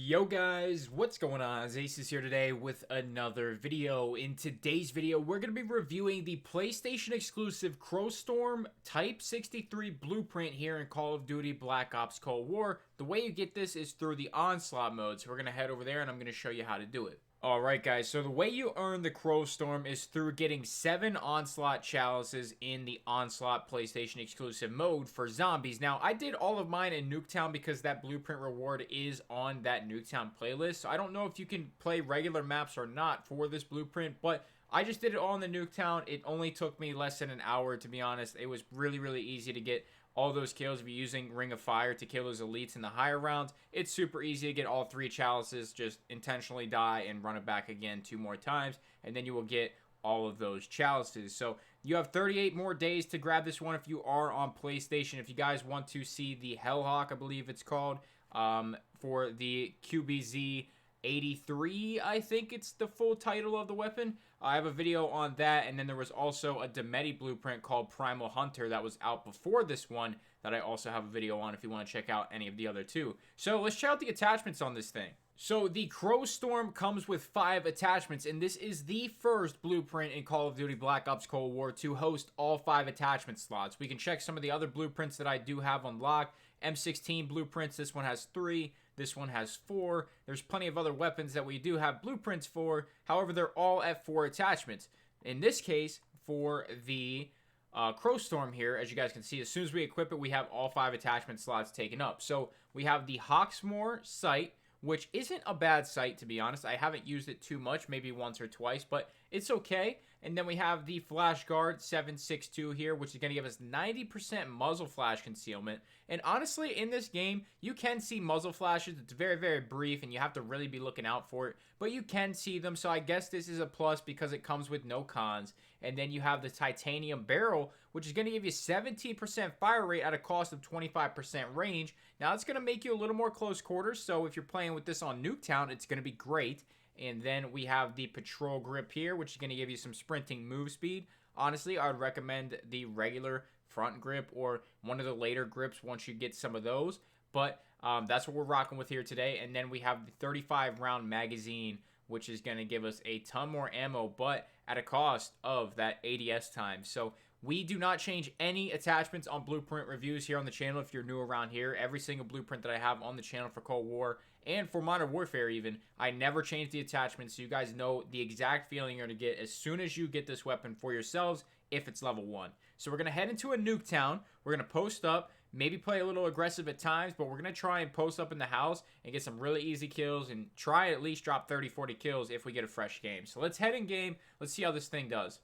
Yo guys, what's going on? Acez here today with another video. In today's video, we're going to be reviewing the PlayStation exclusive CROWSTORM Type 63 blueprint here in Call of Duty Black Ops Cold War. The way you get this is through the ONSLAUGHT mode, so we're going to head over there and I'm going to show you how to do it. Alright guys, so the way you earn the CROWSTORM is through getting 7 ONSLAUGHT chalices in the ONSLAUGHT PlayStation exclusive mode for zombies. Now, I did all of mine in Nuketown because that blueprint reward is on that Nuketown playlist. So I don't know if you can play regular maps or not for this blueprint, but I just did it all in the Nuketown. It only took me less than an hour, to be honest. It was really easy to get all those kills if you're using Ring of Fire to kill those elites in the higher rounds. It's super easy to get all 3 chalices, just intentionally die and run it back again 2 more times, and then you will get all of those chalices. So you have 38 more days to grab this one if you are on PlayStation. If you guys want to see the Hellhawk, I believe it's called, for the QBZ 83, I think it's the full title of the weapon. I have a video on that, and then there was also a Demeti blueprint called Primal Hunter that was out before this one that I also have a video on if you want to check out any of the other 2. So let's check out the attachments on this thing. So the CROWSTORM comes with 5 attachments, and this is the first blueprint in Call of Duty Black Ops Cold War to host all 5 attachment slots. We can check some of the other blueprints that I do have unlocked. M16 blueprints, this one has 3. This one has 4. There's plenty of other weapons that we do have blueprints for. However, they're all at 4 attachments. In this case, for the CROWSTORM here, as you guys can see, as soon as we equip it, we have all 5 attachment slots taken up. So we have the Hawksmoor sight, which isn't a bad sight, to be honest. I haven't used it too much, maybe once or twice, but it's okay. And then we have the Flash Guard 762 here, which is going to give us 90% muzzle flash concealment. And honestly, in this game, you can see muzzle flashes. It's very brief, and you have to really be looking out for it. But you can see them, so I guess this is a plus because it comes with no cons. And then you have the Titanium Barrel, which is going to give you 17% fire rate at a cost of 25% range. Now, it's going to make you a little more close quarters, so if you're playing with this on Nuketown, it's going to be great. And then we have the Patrol Grip here, which is going to give you some sprinting move speed. Honestly, I would recommend the regular front grip or one of the later grips once you get some of those. But that's what we're rocking with here today. And then we have the 35-round magazine, which is going to give us a ton more ammo, but at a cost of that ADS time. So we do not change any attachments on blueprint reviews here on the channel if you're new around here. Every single blueprint that I have on the channel for Cold War and for Modern Warfare even, I never change the attachments, so you guys know the exact feeling you're going to get as soon as you get this weapon for yourselves if it's level 1. So we're going to head into a Nuketown. We're going to post up, maybe play a little aggressive at times, but we're going to try and post up in the house and get some really easy kills and try at least drop 30-40 kills if we get a fresh game. So let's head in game. Let's see how this thing does.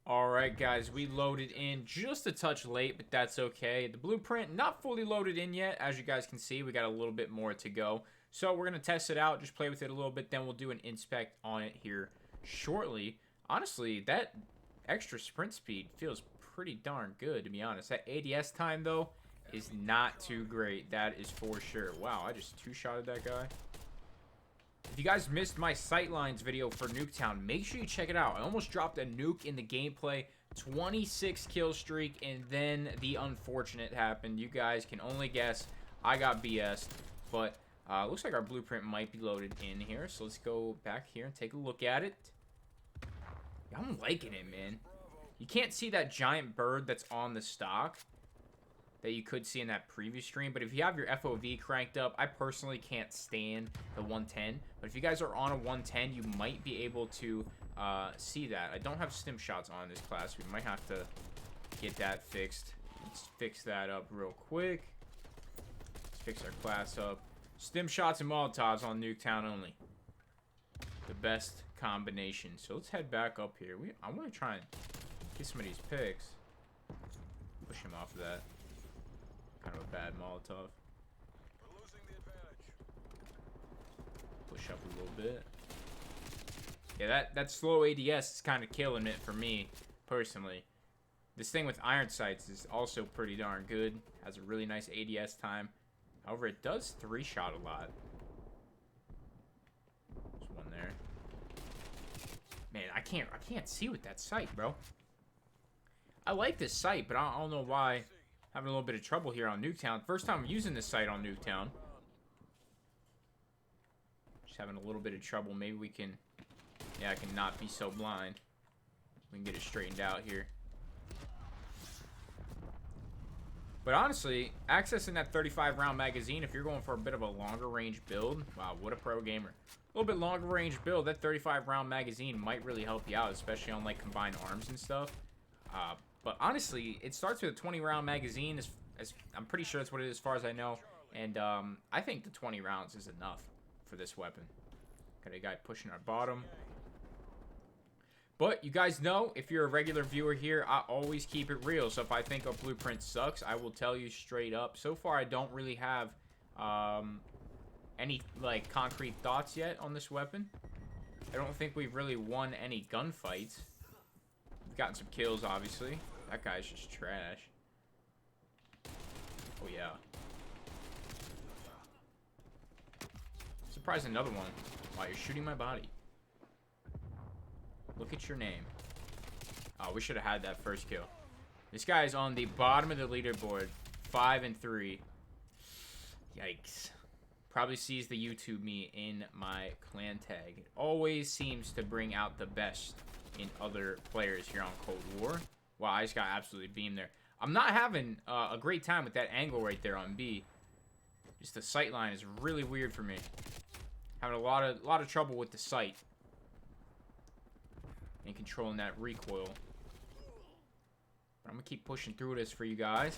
Alright guys, we loaded in just a touch late, but that's okay. The blueprint not fully loaded in yet. As you guys can see, we got a little bit more to go. So we're going to test it out, just play with it a little bit, then we'll do an inspect on it here shortly. Honestly, that extra sprint speed feels pretty darn good, to be honest. That ADS time, though, is not too great. That is for sure. Wow, I just 2-shotted that guy. If you guys missed my Sightlines video for Nuketown, make sure you check it out. I almost dropped a nuke in the gameplay, 26 kill streak, and then the unfortunate happened. You guys can only guess. I got BS'd, but looks like our blueprint might be loaded in here. So let's go back here and take a look at it. I'm liking it, man. You can't see that giant bird that's on the stock that you could see in that previous stream, but if you have your FOV cranked up, I personally can't stand the 110, but if you guys are on a 110, you might be able to see that. I don't have stim shots on this class. We might have to get that fixed. Let's fix that up real quick. Let's fix our class up. Stim shots and Molotovs on Nuketown only. The best combination. So let's head back up here. I want to try and get some of these picks. Push him off of that. Kind of a bad Molotov. We're losing the advantage. Push up a little bit. Yeah, that slow ADS is kind of killing it for me, personally. This thing with iron sights is also pretty darn good. Has a really nice ADS time. However, it does 3-shot a lot. There's one there. Man, I can't see with that sight, bro. I like this sight, but I don't know why having a little bit of trouble here on Nuketown. First time I'm using this sight on Nuketown. Just having a little bit of trouble. Maybe we can... Yeah, I can not be so blind. We can get it straightened out here. But honestly, accessing that 35 round magazine, if you're going for a bit of a longer range build, wow, what a pro gamer. A little bit longer range build, that 35 round magazine might really help you out, especially on like combined arms and stuff. But honestly, it starts with a 20 round magazine, as I'm pretty sure that's what it is as far as I know. And I think the 20 rounds is enough for this weapon. Got a guy pushing our bottom. But you guys know, if you're a regular viewer here, I always keep it real. So if I think a blueprint sucks, I will tell you straight up. So far, I don't really have any like concrete thoughts yet on this weapon. I don't think we've really won any gunfights. We've gotten some kills, obviously. That guy's just trash. Oh yeah. Surprise, another one. Wow, you're shooting my body. Look at your name. Oh, we should have had that first kill. This guy is on the bottom of the leaderboard. 5 and 3. Yikes. Probably sees the YouTube me in my clan tag. It always seems to bring out the best in other players here on Cold War. Wow, I just got absolutely beamed there. I'm not having a great time with that angle right there on B. Just the sight line is really weird for me. Having a lot of trouble with the sight. And controlling that recoil. But I'm gonna keep pushing through this for you guys.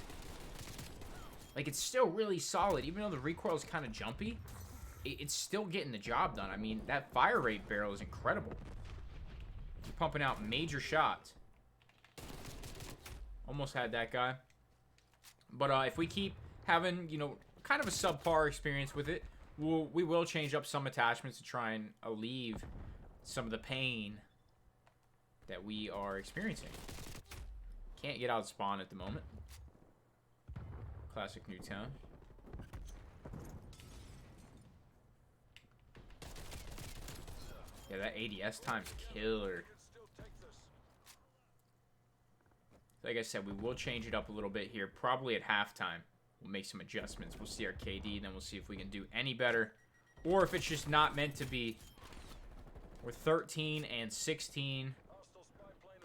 Like, it's still really solid. Even though the recoil is kind of jumpy, it's still getting the job done. I mean, that fire rate barrel is incredible. You're pumping out major shots. Almost had that guy. But if we keep having, you know, kind of a subpar experience with it, we will change up some attachments to try and alleviate some of the pain that we are experiencing. Can't get out spawn at the moment. Classic Newtown. Yeah, that ADS time's killer. Like I said, we will change it up a little bit here. Probably at halftime. We'll make some adjustments. We'll see our KD, then we'll see if we can do any better. Or if it's just not meant to be. We're 13 and 16.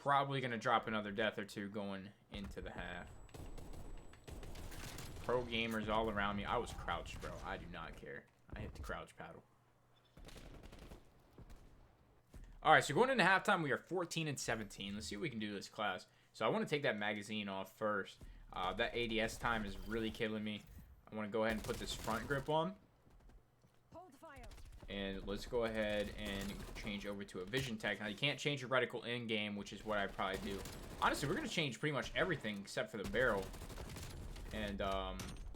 Probably going to drop another death or two going into the half. Pro gamers all around me. I was crouched, bro. I do not care. I hit the crouch paddle. Alright, so going into halftime, we are 14 and 17. Let's see what we can do this class. So I want to take that magazine off first. That ADS time is really killing me. I want to go ahead and put this front grip on. And let's go ahead and change over to a vision tech. Now, you can't change your reticle in-game, which is what I probably do. Honestly, we're going to change pretty much everything except for the barrel. And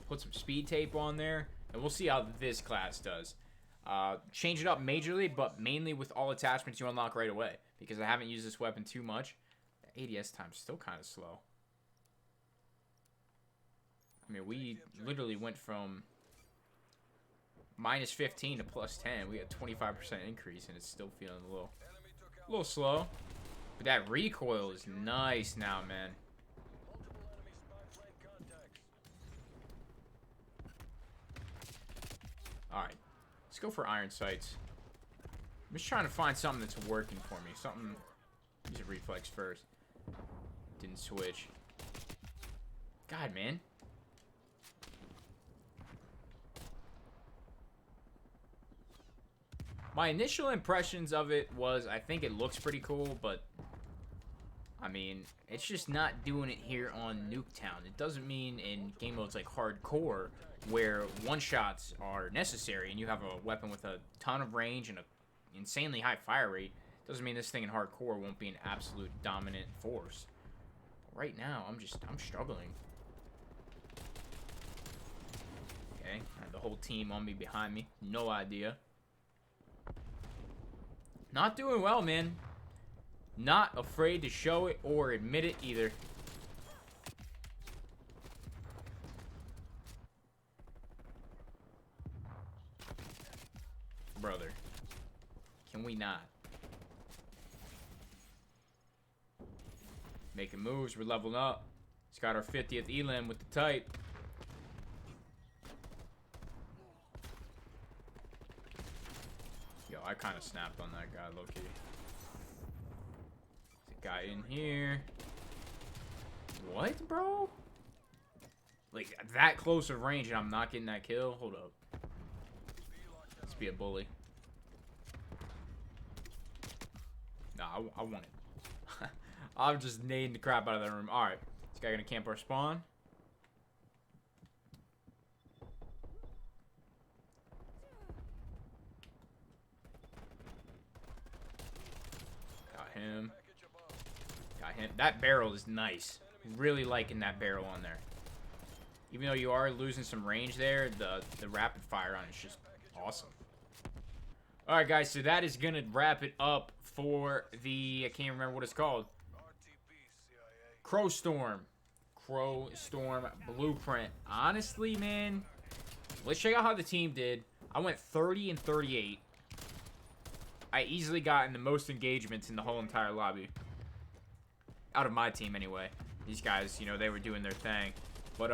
put some speed tape on there. And we'll see how this class does. Change it up majorly, but mainly with all attachments you unlock right away. Because I haven't used this weapon too much. The ADS time's still kind of slow. I mean, we literally went from minus 15 to plus 10. We had 25% increase, and it's still feeling a little slow. But that recoil is nice now, man. Alright. Let's go for iron sights. I'm just trying to find something that's working for me. Something... Use a reflex first. Didn't switch. God, man. My initial impressions of it was, I think it looks pretty cool, but I mean, it's just not doing it here on Nuketown. It doesn't mean in game modes like hardcore, where one-shots are necessary and you have a weapon with a ton of range and an insanely high fire rate, doesn't mean this thing in hardcore won't be an absolute dominant force. Right now, I'm struggling. Okay, I have the whole team on me behind me. No idea. Not doing well, man. Not afraid to show it or admit it either. Brother. Can we not? Making moves. We're leveling up. It's got our 50th elim with the type. I kind of snapped on that guy, low-key. There's a guy in here. What, bro? Like, that close of range and I'm not getting that kill? Hold up. Let's be a bully. Nah, I want it. I'm just nading the crap out of that room. Alright. This guy gonna camp our spawn. Got him. Got him. That barrel is nice. Really liking that barrel on there. Even though you are losing some range there, the rapid fire on it is just awesome. Alright, guys, so that is going to wrap it up for the, I can't remember what it's called. CROWSTORM. CROWSTORM Blueprint. Honestly, man, let's check out how the team did. I went 30 and 38. I easily got in the most engagements in the whole entire lobby. Out of my team, anyway. These guys, you know, they were doing their thing. But,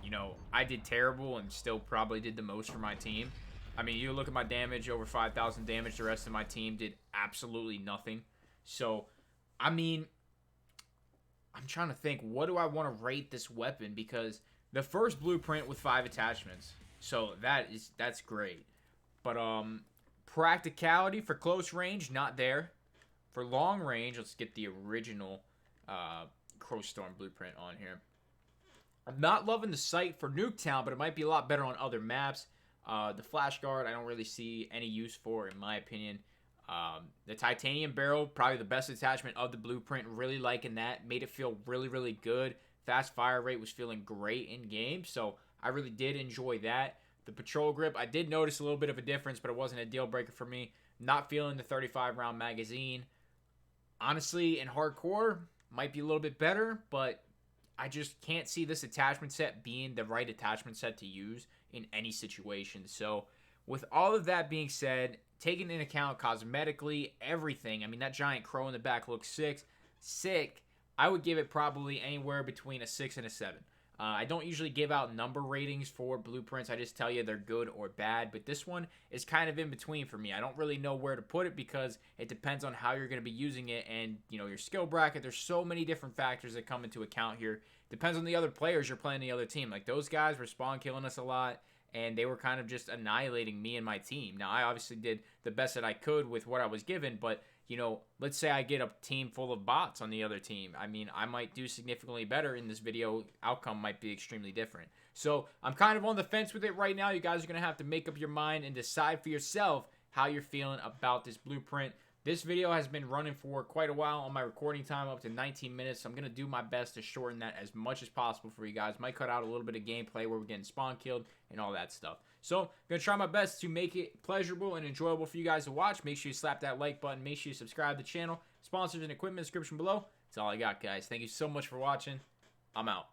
you know, I did terrible and still probably did the most for my team. I mean, you look at my damage, over 5,000 damage. The rest of my team did absolutely nothing. So, I mean, I'm trying to think, what do I want to rate this weapon? Because the first blueprint with 5 attachments. So, that's great. But, practicality for close range, not there. For long range, let's get the original CROWSTORM blueprint on here. I'm not loving the sight for Nuketown, but it might be a lot better on other maps. The flash guard, I don't really see any use for, in my opinion. The titanium barrel, probably the best attachment of the blueprint. Really liking that. Made it feel really, really good. Fast fire rate was feeling great in game, so I really did enjoy that. The patrol grip, I did notice a little bit of a difference, but it wasn't a deal breaker for me. Not feeling the 35 round magazine. Honestly, in hardcore, might be a little bit better, but I just can't see this attachment set being the right attachment set to use in any situation. So, with all of that being said, taking into account cosmetically, everything, I mean, that giant crow in the back looks sick. I would give it probably anywhere between a 6 and a 7. I don't usually give out number ratings for blueprints. I just tell you they're good or bad. But this one is kind of in between for me. I don't really know where to put it because it depends on how you're going to be using it and, you know, your skill bracket. There's so many different factors that come into account here. Depends on the other players you're playing the other team. Like, those guys were spawn killing us a lot, and they were kind of just annihilating me and my team. Now, I obviously did the best that I could with what I was given, but, you know, let's say I get a team full of bots on the other team. I mean, I might do significantly better in this video. Outcome might be extremely different. So, I'm kind of on the fence with it right now. You guys are going to have to make up your mind and decide for yourself how you're feeling about this blueprint. This video has been running for quite a while on my recording time, up to 19 minutes. So I'm going to do my best to shorten that as much as possible for you guys. Might cut out a little bit of gameplay where we're getting spawn killed and all that stuff. So I'm going to try my best to make it pleasurable and enjoyable for you guys to watch. Make sure you slap that like button. Make sure you subscribe to the channel. Sponsors and equipment description below. That's all I got, guys. Thank you so much for watching. I'm out.